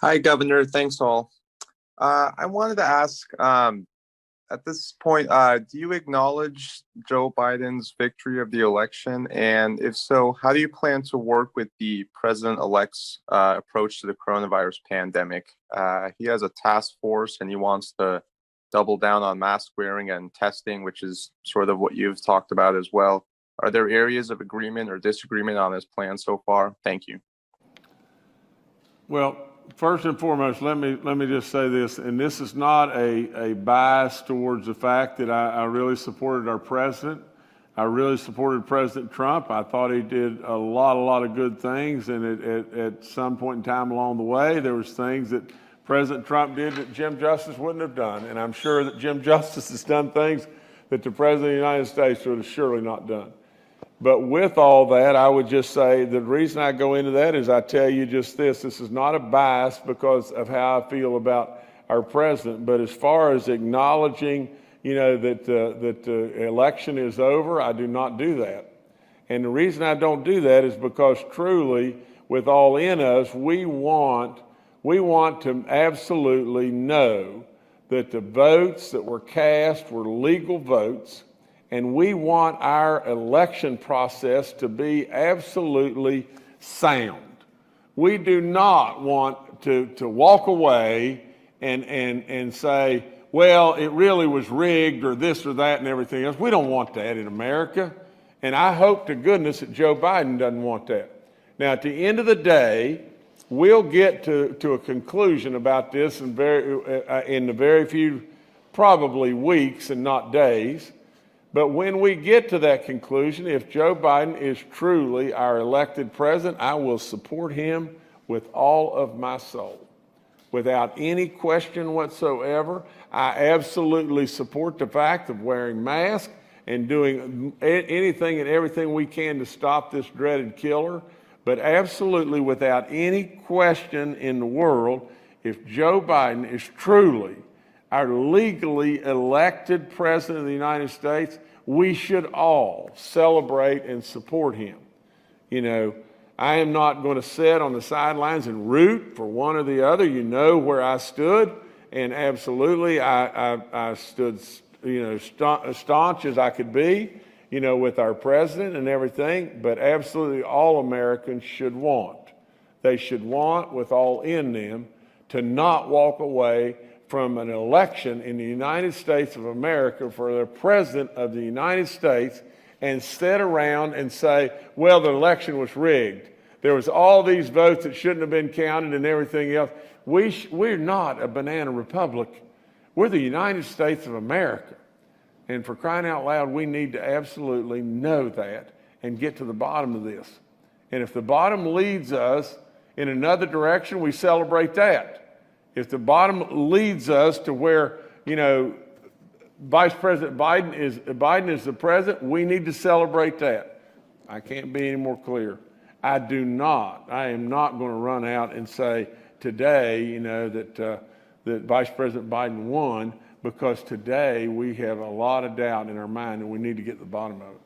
Hi, Governor. Thanks all. I wanted to ask, at this point, do you acknowledge Joe Biden's victory of the election? And if so, how do you plan to work with the president-elect's approach to the coronavirus pandemic? He has a task force and he wants to double down on mask wearing and testing, which is sort of what you've talked about as well. Are there areas of agreement or disagreement on his plan so far? Thank you. Well, first and foremost, let me just say this, and this is not a bias towards the fact that I really supported our president. I really supported President Trump. I thought he did a lot of good things, and at some point in time along the way, there was things that President Trump did that Jim Justice wouldn't have done, and I'm sure that Jim Justice has done things that the President of the United States would have surely not done. But with all that, I would just say the reason I go into that is I tell you just this is not a bias because of how I feel about our president, but as far as acknowledging, that the election is over, I do not do that. And the reason I don't do that is because truly, with all in us, we want to absolutely know that the votes that were cast were legal votes. And we want our election process to be absolutely sound. We do not want to walk away and say, well, it really was rigged or this or that and everything else. We don't want that in America. And I hope to goodness that Joe Biden doesn't want that. Now, at the end of the day, we'll get to a conclusion about this in the very few, probably weeks and not days. But when we get to that conclusion, if Joe Biden is truly our elected president, I will support him with all of my soul. Without any question whatsoever, I absolutely support the fact of wearing masks and doing anything and everything we can to stop this dreaded killer. But absolutely without any question in the world, if Joe Biden is truly our legally elected president of the United States, we should all celebrate and support him. I am not going to sit on the sidelines and root for one or the other. You know where I stood, and absolutely I stood, staunch as I could be, with our president and everything, but absolutely all Americans should want. They should want with all in them to not walk away from an election in the United States of America for the President of the United States and sit around and say, well, the election was rigged. There was all these votes that shouldn't have been counted and everything else. We're not a banana republic. We're the United States of America. And for crying out loud, we need to absolutely know that and get to the bottom of this. And if the bottom leads us in another direction, we celebrate that. If the bottom leads us to where, Vice President Biden is the president, we need to celebrate that. I can't be any more clear. I am not going to run out and say today, that Vice President Biden won, because today we have a lot of doubt in our mind and we need to get to the bottom of it.